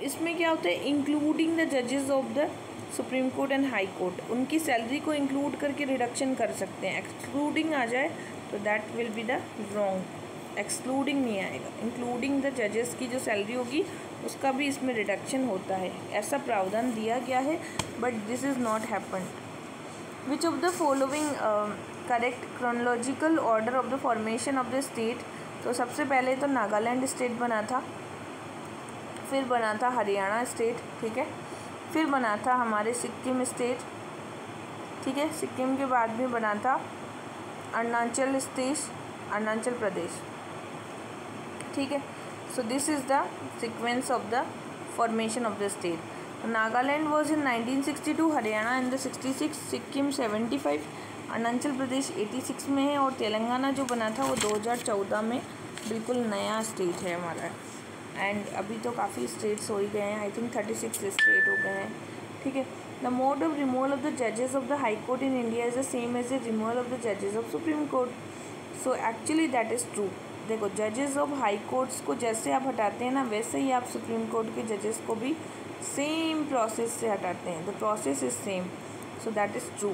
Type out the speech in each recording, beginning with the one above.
इसमें क्या होता है, इंक्लूडिंग द जजेस of the supreme court and high court, उनकी सैलरी को इंक्लूड करके रिडक्शन कर सकते हैं। एक्सक्लूडिंग आ जाए तो that will be the wrong, excluding नहीं आएगा, इंक्लूडिंग द जजेस की जो सैलरी होगी उसका भी इसमें रिडक्शन होता है, ऐसा प्रावधान दिया गया है, but this is not happen. Which of the following correct chronological order of the formation of the state, तो सबसे पहले तो नागालैंड स्टेट बना था, फिर बना था हरियाणा स्टेट, ठीक है, फिर बना था हमारे सिक्किम स्टेट, ठीक है, सिक्किम के बाद में बना था अरुणाचल स्टेट, अरुणाचल प्रदेश, ठीक है। So this is the sequence of the formation of the state. Nagaland was in 1962, Haryana in the 66, Sikkim 75, Arunachal Pradesh 86 में है, और तेलंगाना जो बना था वो 2014 में बिल्कुल नया स्टेट है हमारा। एंड अभी तो काफ़ी स्टेट्स हो ही गए हैं, आई थिंक 36 स्टेट हो गए हैं, ठीक है। The mode of removal of the जजेस of the high court in India is the same as the removal of the जजेस of supreme court. So actually that is true. देखो, जजेस of high courts को जैसे आप हटाते हैं ना, वैसे ही आप सुप्रीम कोर्ट के जजेस को भी सेम प्रोसेस से हटाते हैं, the process is same, so that is true.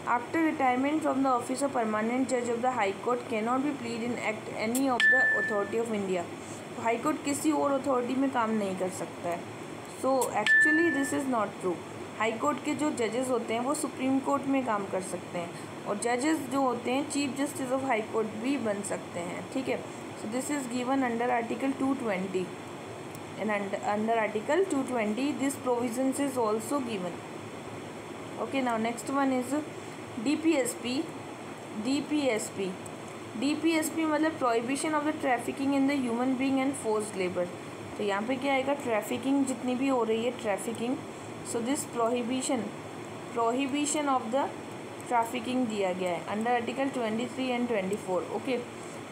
After retirement from the office of permanent जज of the high court can not be plead in act any of the authority of India. High court किसी और authority में काम नहीं कर सकता है। So actually this is not true. High court के जो जजेस होते हैं वो सुप्रीम कोर्ट में काम कर सकते हैं, और जजेस जो होते हैं chief justice of high court भी बन सकते हैं, ठीक है। So this is given under article 220, and under article 220 this provisions is also given. Okay, now next one is DPSP। DPSP मतलब prohibition of the trafficking in the human being and forced labour. तो यहाँ पे क्या आएगा, trafficking जितनी भी हो रही है trafficking, so this prohibition of the trafficking दिया गया है under article 23 and 24, okay.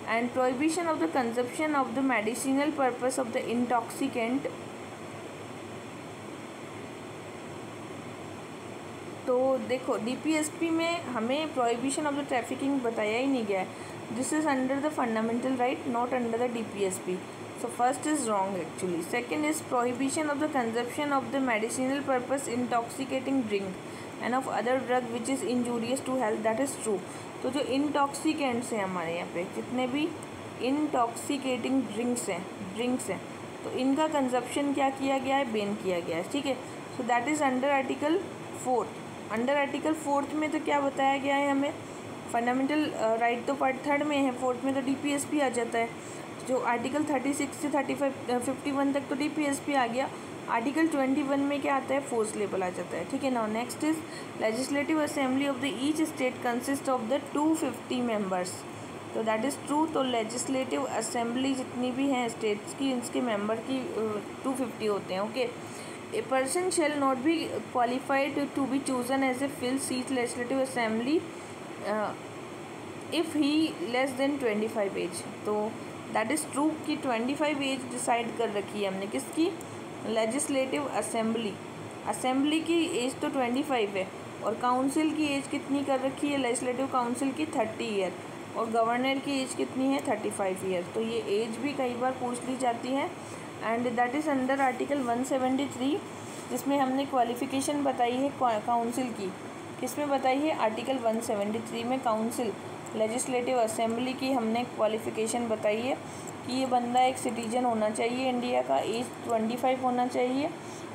And prohibition of the consumption of the medicinal purpose of the intoxicant. तो देखो, DPSP में हमें प्रोहिबिशन ऑफ द ट्रैफिकिंग बताया ही नहीं गया है, this is under the fundamental right, not under the DPSP। So first is wrong actually. Second is prohibition of the consumption of the medicinal purpose intoxicating drink and of other drug which is injurious to health, that is true। तो जो intoxicants हैं हमारे यहाँ पे, जितने भी intoxicating drinks हैं, तो इनका कंजप्शन क्या किया गया है, बैन किया गया है, ठीक है। सो that is under article 4। Under article 4 में तो क्या बताया गया है हमें, फंडामेंटल राइट तो पार्ट 3 में है, 4 में तो DPSP आ जाता है। जो आर्टिकल 36 से 51 तक तो DPSP आ गया, आर्टिकल 21 में क्या आता है, फोर्स लेबल आ जाता है, ठीक है। Now next is legislative assembly of the each state consist of the 250 members. तो दैट इज़ ट्रू। तो लेजिस्लेटिव असेंबली जितनी भी हैं स्टेट्स की, इसके मेंबर की 250 होते हैं, okay. A person shall not be qualified to be chosen as a fill seat legislative assembly if he less than 25 age. तो दैट इज़ ट्रू कि 25 एज डिसाइड कर रखी है हमने, किसकी, लेजिस्लेटिव असेंबली की एज तो 25 है, और काउंसिल की एज कितनी कर रखी है, लेजिस्लेटिव काउंसिल की 30 ईयर, और गवर्नर की एज कितनी है, 35 ईयर। तो ये एज भी कई बार पूछ ली जाती है, and that is under article 173, जिसमें हमने क्वालिफ़िकेशन बताई है काउंसिल की, किसमें बताई है, आर्टिकल 173 में काउंसिल लेजिस्लेटिव असेंबली की हमने क्वालिफ़िकेशन बताई है कि ये बंदा एक सिटीजन होना चाहिए इंडिया का, एज 25 होना चाहिए,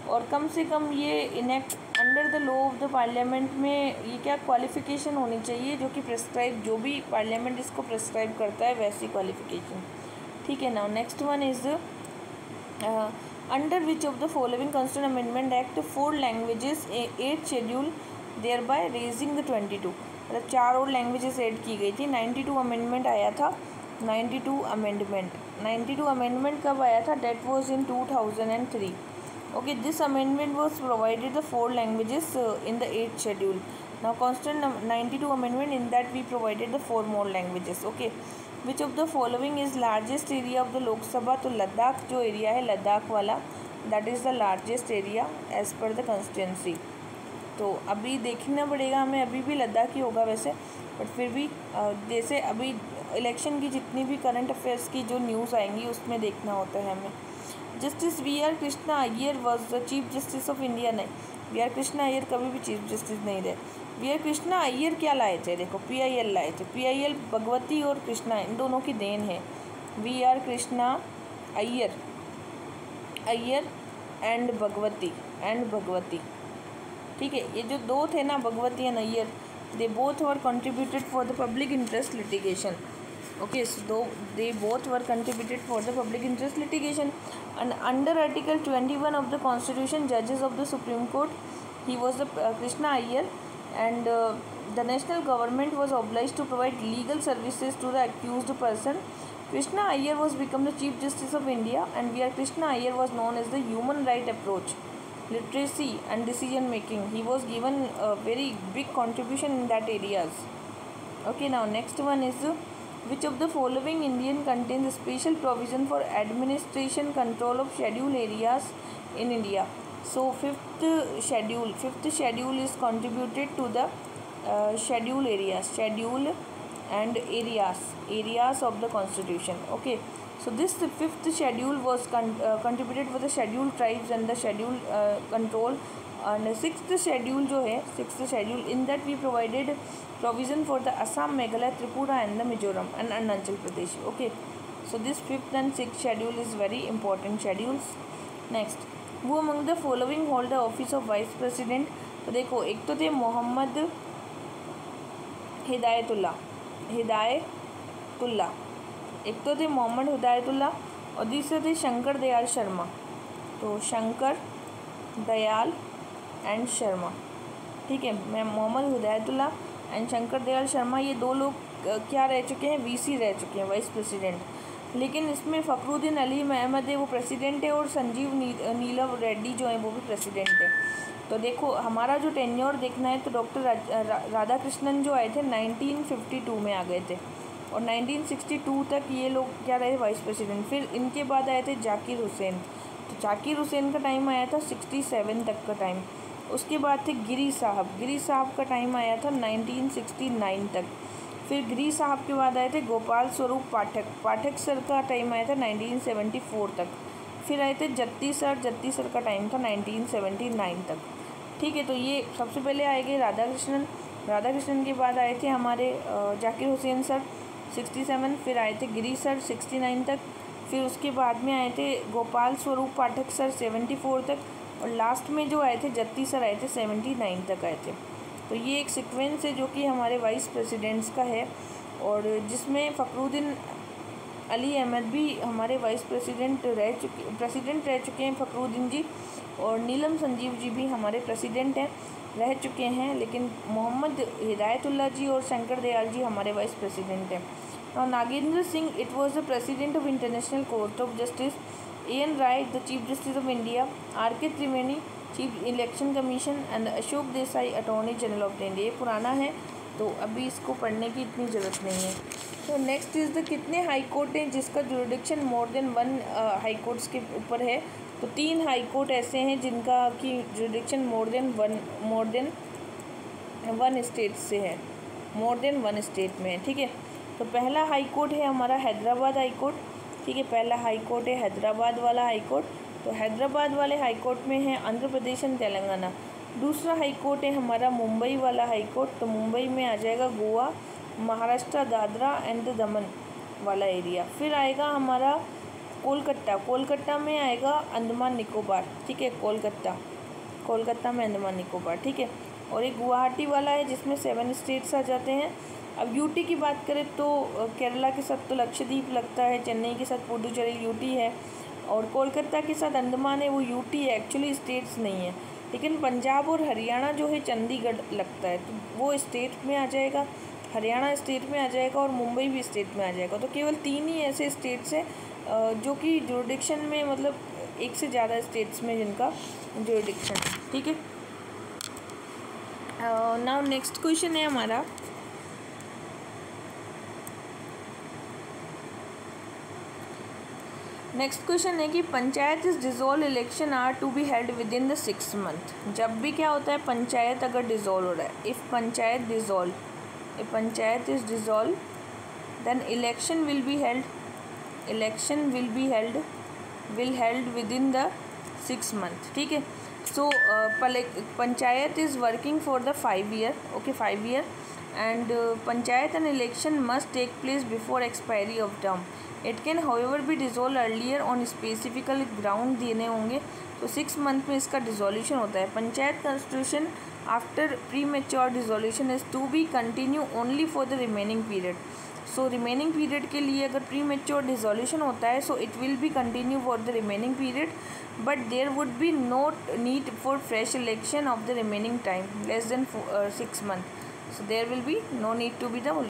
और कम से कम ये enact under the law of the parliament में ये क्या क्वालिफ़िकेशन होनी चाहिए, जो कि प्रेस्क्राइब, जो भी पार्लियामेंट इसको प्रेस्क्राइब करता है वैसी क्वालिफ़िकेशन, ठीक है। Now next one is under which of the following constitution amendment act 4 languages 8 schedule thereby raising the 22। मतलब 4 और लैंग्वेजेस ऐड की गई थी। 92 अमेंडमेंट आया था, 92 अमेंडमेंट कब आया था, date was in 2003, okay. This amendment was provided the 4 languages in the 8th schedule. Now constitution 92 amendment, in that we provided the 4 more languages, okay. Which of the following is largest area of the Lok Sabha. तो लद्दाख जो area है, लद्दाख वाला, that is the largest area as per the constituency. तो अभी देखना पड़ेगा हमें, अभी भी लद्दाख ही होगा वैसे, बट फिर भी जैसे अभी इलेक्शन की जितनी भी करंट अफेयर्स की जो न्यूज़ आएंगी उसमें देखना होता है हमें। Justice V R Krishna Iyer was the chief justice of India. नहीं, वी आर कृष्णा अय्यर कभी भी चीफ जस्टिस नहीं रहे। वी आर कृष्णा अय्यर क्या लाए थे, देखो PIL लाए थे। PIL भगवती और कृष्णा इन दोनों की देन है। V R Krishna Iyer and Bhagwati, ठीक है। ये जो दो थे ना, Bhagwati and Iyer, they both were contributed for the public interest litigation. Okay, so they both were contributed for the public interest litigation. And under Article 21 of the Constitution, judges of the Supreme Court, he was the Krishna Iyer, and the national government was obliged to provide legal services to the accused person. Krishna Iyer was become the Chief Justice of India, and V.R. Krishna Iyer was known as the human right approach, literacy and decision making. He was given a very big contribution in that areas. Okay, now next one is which of the following Indian contains special provision for administration control of scheduled areas in India? So fifth schedule is contributed to the scheduled areas of the constitution. Okay, so this fifth schedule was contributed for the scheduled tribes and the scheduled control. And sixth schedule in that we provided provision for the Assam, Meghalaya, Tripura and the Mizoram and Arunachal Pradesh. Okay, so this fifth and sixth schedule is very important schedules. Next, who among the following hold the office of vice president? तो देखो, एक तो थे मोहम्मद हिदायतुल्ला, एक तो थे मोहम्मद हिदायतुल्ला और दूसरे थे शंकर दयाल शर्मा। तो शंकर दयाल एंड शर्मा, ठीक है। मैं मोहम्मद हिदायतुल्ला एंड शंकर दयाल शर्मा, ये दो लोग क्या रह चुके हैं, VC रह चुके हैं, वाइस प्रेसिडेंट। लेकिन इसमें फ़खरुद्दीन अलीम अहमद है, वो प्रेसिडेंट है, और संजीव नीलम रेड्डी जो है वो भी प्रेसिडेंट है। तो देखो, हमारा जो टेन्योर देखना है तो डॉक्टर राधाकृष्णन जो आए थे 1952 में आ गए थे, और 1962 तक ये लोग क्या रहे, वाइस प्रेसिडेंट। फिर इनके बाद आए थे जाकिर हुसैन, तो जाकिर हुसैन का टाइम आया था 67 तक का टाइम। उसके बाद थे गिरी साहब का टाइम आया था 1969 तक। फिर गिरी साहब के बाद आए थे गोपाल स्वरूप पाठक सर का टाइम आया था 1974 तक। फिर आए थे जत्ती सर का टाइम था 1979 तक, ठीक है। तो ये सबसे पहले आए गए राधाकृष्णन के बाद आए थे हमारे जाकिर हुसैन सर 67, फिर आए थे गिरी सर 69 तक, फिर उसके बाद में आए थे गोपाल स्वरूप पाठक सर 74 तक, और लास्ट में जो आए थे जत्ती सर आए थे 79 तक आए थे। तो ये एक सीक्वेंस है जो कि हमारे वाइस प्रेसिडेंट्स का है, और जिसमें फ़खरुद्दीन अली अहमद भी हमारे वाइस प्रेसिडेंट रह चुके हैं फ़खरुद्दीन जी, और नीलम संजीव जी भी हमारे प्रेसिडेंट रह चुके हैं। लेकिन मोहम्मद हिदायतुल्ला जी और शंकर दयाल जी हमारे वाइस प्रेसिडेंट हैं। Now Nagendra Singh, it was the President of International Court of Justice. A.N. Rai, the Chief Justice of India. R.K. Triveni, Chief Election Commission, and Ashok Desai, Attorney General of India. ये पुराना है तो अभी इसको पढ़ने की इतनी ज़रूरत नहीं है। तो नेक्स्ट इज़ द कितने हाई कोर्ट हैं जिसका jurisdiction more than 1 high courts के ऊपर है? तो 3 हाई कोर्ट ऐसे हैं जिनका की jurisdiction more than one state से है, मोर देन 1 स्टेट में है, ठीक है। तो पहला हाई कोर्ट है हमारा हैदराबाद हाई कोर्ट, ठीक है। पहला हाई कोर्ट है हैदराबाद वाला हाई कोर्ट। तो हैदराबाद वाले हाई कोर्ट में है आंध्र प्रदेश एंड तेलंगाना। दूसरा हाई कोर्ट है हमारा मुंबई वाला हाई कोर्ट, तो मुंबई में आ जाएगा गोवा, महाराष्ट्र, दादरा एंड दमन वाला एरिया। फिर आएगा हमारा कोलकाता में आएगा अंडमान निकोबार, ठीक है। कोलकाता में अंडमान निकोबार, ठीक है। और एक गुवाहाटी वाला है जिसमें 7 स्टेट्स आ जाते हैं। अब यूटी की बात करें तो केरला के साथ तो लक्षद्वीप लगता है, चेन्नई के साथ पुडुचेरी यूटी है, और कोलकाता के साथ अंडमान है, वो यूटी है, एक्चुअली स्टेट्स नहीं है। लेकिन पंजाब और हरियाणा जो है चंडीगढ़ लगता है, तो वो स्टेट में आ जाएगा, हरियाणा स्टेट में आ जाएगा और मुंबई भी स्टेट में आ जाएगा। तो केवल 3 ही ऐसे स्टेट्स हैं जो कि जुरिडिक्शन में, मतलब एक से ज़्यादा स्टेट्स में जिनका जुरिडिक्शन है, ठीक है। नाउ नेक्स्ट क्वेश्चन है हमारा, नेक्स्ट क्वेश्चन है कि panchayat is dissolve election are to be held within the 6 month. जब भी क्या होता है, पंचायत अगर डिज़ोल्व हो रहा है, if panchayat is dissolve then election will be held will held within the 6 month. ठीक है. So panchayat is working for the 5 year. Okay, 5 year. And panchayat and election must take place before expiry of term. It can however be dissolved earlier on specific ground देने होंगे. तो 6 month में इसका dissolution होता है. Panchayat constitution after premature dissolution is to be continue only for the remaining period. So remaining period के लिए अगर प्री मेच्योर डिसोल्यूशन होता है so it will be continue for the remaining period, but there would be no need for fresh election of the remaining time less than 6 months. So there will be no need to be the